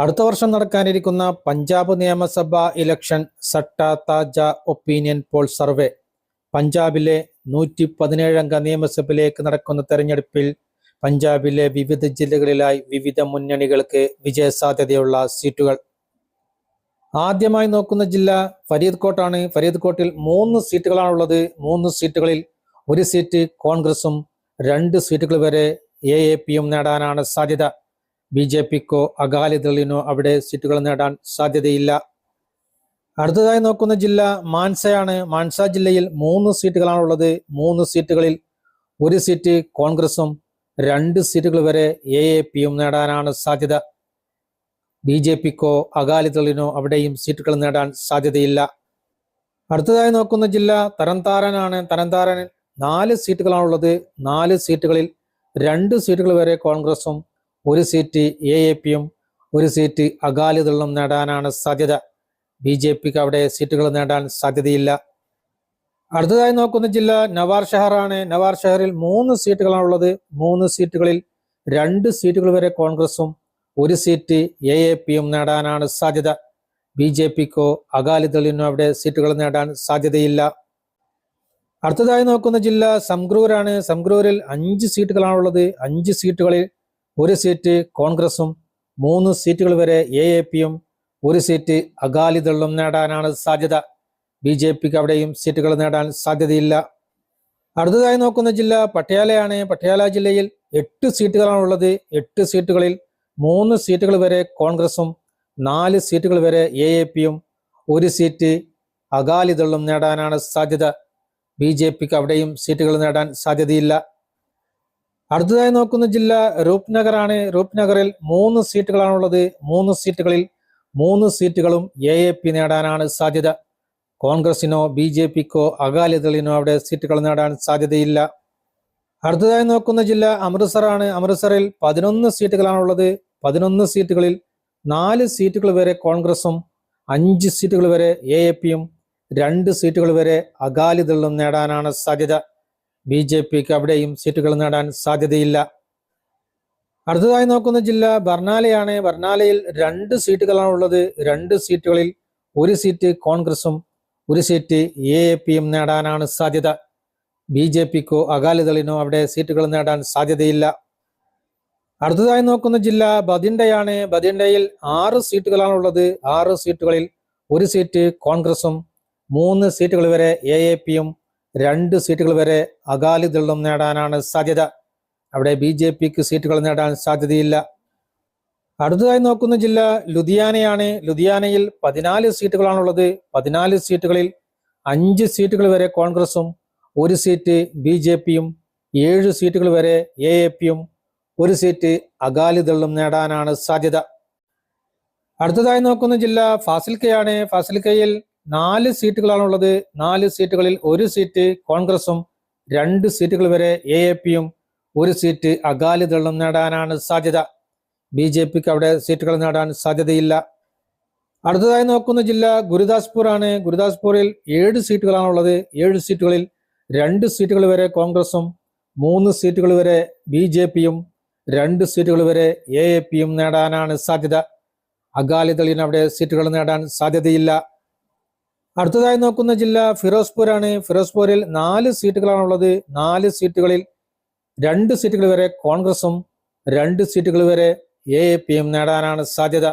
അടുത്ത വർഷം നടക്കാനിരിക്കുന്ന പഞ്ചാബ് നിയമസഭാ ഇലക്ഷൻ സട്ട താജ ഒപ്പീനിയൻ പോൾ സർവേ. പഞ്ചാബിലെ 117 അംഗ നിയമസഭയിലേക്ക് നടക്കുന്ന തെരഞ്ഞെടുപ്പിൽ പഞ്ചാബിലെ വിവിധ ജില്ലകളിലായി വിവിധ മുന്നണികൾക്ക് വിജയസാധ്യതയുള്ള സീറ്റുകൾ. ആദ്യമായി നോക്കുന്ന ജില്ല ഫരീദ്കോട്ടാണ്. ഫരീദ്കോട്ടിൽ 3 സീറ്റുകളാണുള്ളത്. 3 സീറ്റുകളിൽ 1 സീറ്റ് കോൺഗ്രസും 2 സീറ്റുകൾ വരെ AAPയും നേടാനാണ് സാധ്യത. BJPക്കോ അകാലിദളിനോ അവിടെ സീറ്റുകൾ നേടാൻ സാധ്യതയില്ല. അടുത്തതായി നോക്കുന്ന ജില്ല മാൻസയാണ്. മാൻസ ജില്ലയിൽ 3 സീറ്റുകളാണുള്ളത്. 3 സീറ്റുകളിൽ 1 സീറ്റ് കോൺഗ്രസും 2 സീറ്റുകൾ വരെ AAPയും നേടാനാണ് സാധ്യത. BJPക്കോ അകാലിദളിനോ അവിടെയും സീറ്റുകൾ നേടാൻ സാധ്യതയില്ല. അടുത്തതായി നോക്കുന്ന ജില്ല തരൻതാരനാണ്. തരൻതാരനിൽ 4 സീറ്റുകളാണുള്ളത്. 4 സീറ്റുകളിൽ 2 സീറ്റുകൾ വരെ കോൺഗ്രസും 1 സീറ്റ് AAPയും 1 സീറ്റ് അകാലിദളും നേടാനാണ് സാധ്യത. BJPക്ക് അവിടെ സീറ്റുകൾ നേടാൻ സാധ്യതയില്ല. അടുത്തതായി നോക്കുന്ന ജില്ല നവാർ ഷഹറാണ്. നവാർ ഷഹറിൽ 3 സീറ്റുകളാണുള്ളത്. 3 സീറ്റുകളിൽ 2 സീറ്റുകൾ വരെ കോൺഗ്രസും 1 സീറ്റ് AAPയും നേടാനാണ് സാധ്യത. BJPക്കോ അകാലിദളിനോ അവിടെ സീറ്റുകൾ നേടാൻ സാധ്യതയില്ല. അടുത്തതായി നോക്കുന്ന ജില്ല സംഗ്രൂരാണ്. സംഗ്രൂരിൽ 5 സീറ്റുകളാണുള്ളത്. 5 സീറ്റുകളിൽ 1 സീറ്റ് കോൺഗ്രസും 3 സീറ്റുകൾ വരെ AAPയും 1 സീറ്റ് അകാലിദളും നേടാനാണ് സാധ്യത. BJPക്ക് അവിടെയും സീറ്റുകൾ നേടാൻ സാധ്യതയില്ല. അടുത്തതായി നോക്കുന്ന ജില്ല പട്യാലയാണ്. പട്യാല ജില്ലയിൽ 8 സീറ്റുകളാണുള്ളത്. 8 സീറ്റുകളിൽ 3 സീറ്റുകൾ വരെ കോൺഗ്രസും 4 സീറ്റുകൾ വരെ AAPയും 1 സീറ്റ് അകാലിദളും നേടാനാണ് സാധ്യത. BJPക്ക് അവിടെയും സീറ്റുകൾ നേടാൻ സാധ്യതയില്ല. അടുത്തതായി നോക്കുന്ന ജില്ല രൂപ്നഗറാണ്. രൂപ്നഗറിൽ 3 സീറ്റുകളാണുള്ളത്. 3 സീറ്റുകളിൽ 3 സീറ്റുകളും AAP നേടാനാണ് സാധ്യത. കോൺഗ്രസിനോ BJPക്കോ അകാലിദളിനോ അവിടെ സീറ്റുകൾ നേടാൻ സാധ്യതയില്ല. അടുത്തതായി നോക്കുന്ന ജില്ല അമൃത്സറാണ്. അമൃത്സറിൽ 11 സീറ്റുകളാണുള്ളത്. 11 സീറ്റുകളിൽ 4 സീറ്റുകൾ വരെ കോൺഗ്രസും 5 സീറ്റുകൾ വരെ AAPയും 2 സീറ്റുകൾ വരെ അകാലിദളും നേടാനാണ് സാധ്യത. BJPക്ക് അവിടെയും സീറ്റുകൾ നേടാൻ സാധ്യതയില്ല. അടുത്തതായി നോക്കുന്ന ജില്ല ബർണാലയാണ്. ബർണാലയിൽ 2 സീറ്റുകളാണുള്ളത്. 2 സീറ്റുകളിൽ 1 സീറ്റ് കോൺഗ്രസും 1 സീറ്റ് AAPയും നേടാനാണ് സാധ്യത. BJPക്കോ അകാലിദളിനോ അവിടെ സീറ്റുകൾ നേടാൻ സാധ്യതയില്ല. അടുത്തതായി നോക്കുന്ന ജില്ല ബതിണ്ടയാണ്. ബതിണ്ടയിൽ 6 സീറ്റുകളാണുള്ളത്. 6 സീറ്റുകളിൽ 1 സീറ്റ് കോൺഗ്രസും 3 സീറ്റുകൾ വരെ AAPയും 2 സീറ്റുകൾ വരെ അകാലിദളും നേടാനാണ് സാധ്യത. അവിടെ BJPക്ക് സീറ്റുകൾ നേടാൻ സാധ്യതയില്ല. അടുത്തതായി നോക്കുന്ന ജില്ല ലുധിയാനയാണ്. ലുധിയാനയിൽ 14 സീറ്റുകളാണുള്ളത്. 14 സീറ്റുകളിൽ 5 സീറ്റുകൾ വരെ കോൺഗ്രസും 1 സീറ്റ് BJPയും 7 സീറ്റുകൾ വരെ AAPയും 1 സീറ്റ് അകാലിദളും നേടാനാണ് സാധ്യത. അടുത്തതായി നോക്കുന്ന ജില്ല ഫാസിൽക്കയാണ്. ഫാസിൽക്കയിൽ 4 സീറ്റുകളാണുള്ളത്. 4 സീറ്റുകളിൽ 1 സീറ്റ് കോൺഗ്രസും 2 സീറ്റുകൾ വരെ AAPയും 1 സീറ്റ് അകാലിദളും നേടാനാണ് സാധ്യത. BJPക്ക് അവിടെ സീറ്റുകൾ നേടാൻ സാധ്യതയില്ല. അടുത്തതായി നോക്കുന്ന ജില്ല ഗുരുദാസ്പൂർ ആണ്. ഗുരുദാസ്പൂരിൽ 7 സീറ്റുകളാണുള്ളത്. 7 സീറ്റുകളിൽ 2 സീറ്റുകൾ വരെ കോൺഗ്രസും 3 സീറ്റുകൾ വരെ BJPയും 2 സീറ്റുകൾ വരെ AAPയും നേടാനാണ് സാധ്യത. അകാലിദളിന് അവിടെ സീറ്റുകൾ നേടാൻ സാധ്യതയില്ല. അടുത്തതായി നോക്കുന്ന ജില്ല ഫിറോസ്പൂർ ആണ്. ഫിറോസ്പൂരിൽ 4 സീറ്റുകളാണുള്ളത്. 4 സീറ്റുകളിൽ 2 സീറ്റുകൾ വരെ കോൺഗ്രസും 2 സീറ്റുകൾ വരെ AAPയും നേടാനാണ് സാധ്യത.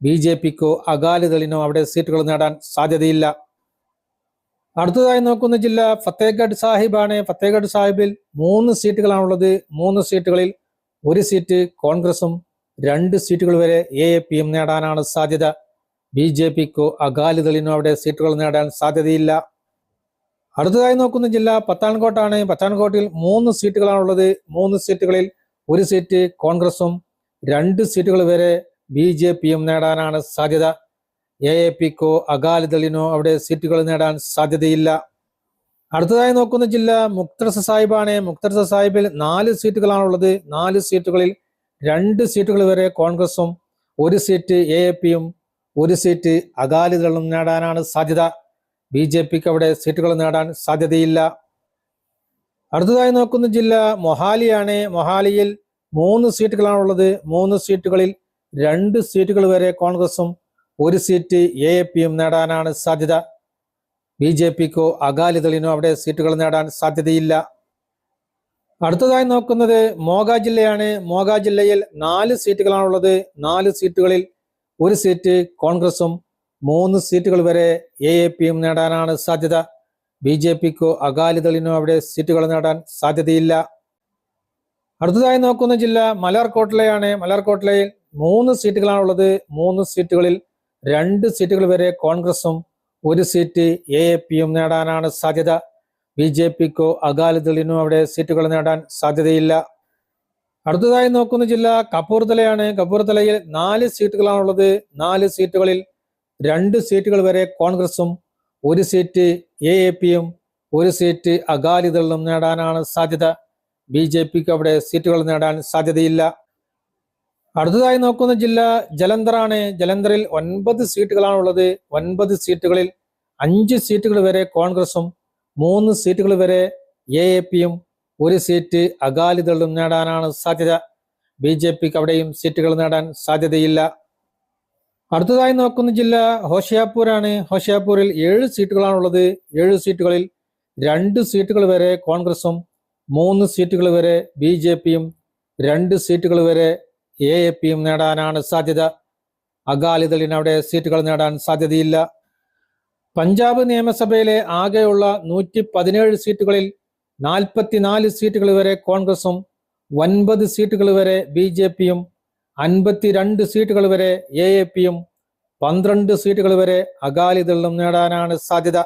BJPക്കോ അകാലിദളിനോ അവിടെ സീറ്റുകൾ നേടാൻ സാധ്യതയില്ല. അടുത്തതായി നോക്കുന്ന ജില്ല ഫത്തേഗഡ് സാഹിബാണ്. ഫത്തേഗഡ് സാഹിബിൽ 3 സീറ്റുകളാണുള്ളത്. 3 സീറ്റുകളിൽ 1 സീറ്റ് കോൺഗ്രസും 2 സീറ്റുകൾ വരെ AAPയും നേടാനാണ് സാധ്യത. BJPക്കോ അകാലിദളിനോ അവിടെ സീറ്റുകൾ നേടാൻ സാധ്യതയില്ല. അടുത്തതായി നോക്കുന്ന ജില്ല പത്താൻകോട്ടാണ്. പത്താൻകോട്ടിൽ 3 സീറ്റുകളാണുള്ളത്. 3 സീറ്റുകളിൽ 1 സീറ്റ് കോൺഗ്രസും 2 സീറ്റുകൾ വരെ BJPയും നേടാനാണ് സാധ്യത. AAPക്കോ അകാലിദളിനോ അവിടെ സീറ്റുകൾ നേടാൻ സാധ്യതയില്ല. അടുത്തതായി നോക്കുന്ന ജില്ല മുക്തസർ സാഹിബാണ്. മുക്തസർ സാഹിബിൽ 4 സീറ്റുകളാണുള്ളത്. 4 സീറ്റുകളിൽ 2 സീറ്റുകൾ വരെ കോൺഗ്രസും 1 സീറ്റ് AAPയും 1 സീറ്റ് അകാലിദളും നേടാനാണ് സാധ്യത. BJPക്ക് അവിടെ സീറ്റുകൾ നേടാൻ സാധ്യതയില്ല. അടുത്തതായി നോക്കുന്ന ജില്ല മൊഹാലിയാണ്. മൊഹാലിയിൽ 3 സീറ്റുകളാണുള്ളത്. 3 സീറ്റുകളിൽ 2 സീറ്റുകൾ വരെ കോൺഗ്രസും 1 സീറ്റ് AAPയും നേടാനാണ് സാധ്യത. BJPക്കോ അകാലിദളിനോ അവിടെ സീറ്റുകൾ നേടാൻ സാധ്യതയില്ല. അടുത്തതായി നോക്കുന്നത് മോഗ ജില്ലയാണ്. മോഗ ജില്ലയിൽ 4 സീറ്റുകളാണുള്ളത്. 4 സീറ്റുകളിൽ 1 സീറ്റ് കോൺഗ്രസും 3 സീറ്റുകൾ വരെ AAPയും നേടാനാണ് സാധ്യത. BJPക്കോ അകാലിദളിനോ അവിടെ സീറ്റുകൾ നേടാൻ സാധ്യതയില്ല. അടുത്തതായി നോക്കുന്ന ജില്ല മലർക്കോട്ട്ലയാണ്. മലർക്കോട്ട്ലയിൽ 3 സീറ്റുകളാണുള്ളത്. 3 സീറ്റുകളിൽ 2 സീറ്റുകൾ വരെ കോൺഗ്രസും 1 സീറ്റ് AAPയും നേടാനാണ് സാധ്യത. BJPക്കോ അകാലിദളിനോ അവിടെ സീറ്റുകൾ നേടാൻ സാധ്യതയില്ല. അടുത്തതായി നോക്കുന്ന ജില്ല കപൂർത്തലയാണ്. കപൂർത്തലയിൽ 4 സീറ്റുകളാണുള്ളത്. 4 സീറ്റുകളിൽ 2 സീറ്റുകൾ വരെ കോൺഗ്രസും 1 സീറ്റ് AAPയും 1 സീറ്റ് അകാലിദളും നേടാനാണ് സാധ്യത. BJPക്ക് അവിടെ സീറ്റുകൾ നേടാൻ സാധ്യതയില്ല. അടുത്തതായി നോക്കുന്ന ജില്ല ജലന്ധറാണ്. ജലന്ധറിൽ 9 സീറ്റുകളാണുള്ളത്. 9 സീറ്റുകളിൽ 5 സീറ്റുകൾ വരെ കോൺഗ്രസും 3 സീറ്റുകൾ വരെ AAPയും 1 സീറ്റ് അകാലിദളും നേടാനാണ് സാധ്യത. BJPക്ക് അവിടെയും സീറ്റുകൾ നേടാൻ സാധ്യതയില്ല. അടുത്തതായി നോക്കുന്ന ജില്ല ഹോഷിയാപൂരാണ്. ഹോഷിയാപൂരിൽ 7 സീറ്റുകളാണുള്ളത്. 7 സീറ്റുകളിൽ 2 സീറ്റുകൾ വരെ കോൺഗ്രസും 3 സീറ്റുകൾ വരെ BJPയും 2 സീറ്റുകൾ വരെ AAPയും നേടാനാണ് സാധ്യത. അകാലിദളിന് അവിടെ സീറ്റുകൾ നേടാൻ സാധ്യതയില്ല. പഞ്ചാബ് നിയമസഭയിലെ ആകെയുള്ള 117 സീറ്റുകളിൽ 44 സീറ്റുകൾ വരെ കോൺഗ്രസും 9 സീറ്റുകൾ വരെ BJPയും 52 സീറ്റുകൾ വരെ AAPയും 12 സീറ്റുകൾ വരെ അകാലിദളും നേടാനാണ് സാധ്യത.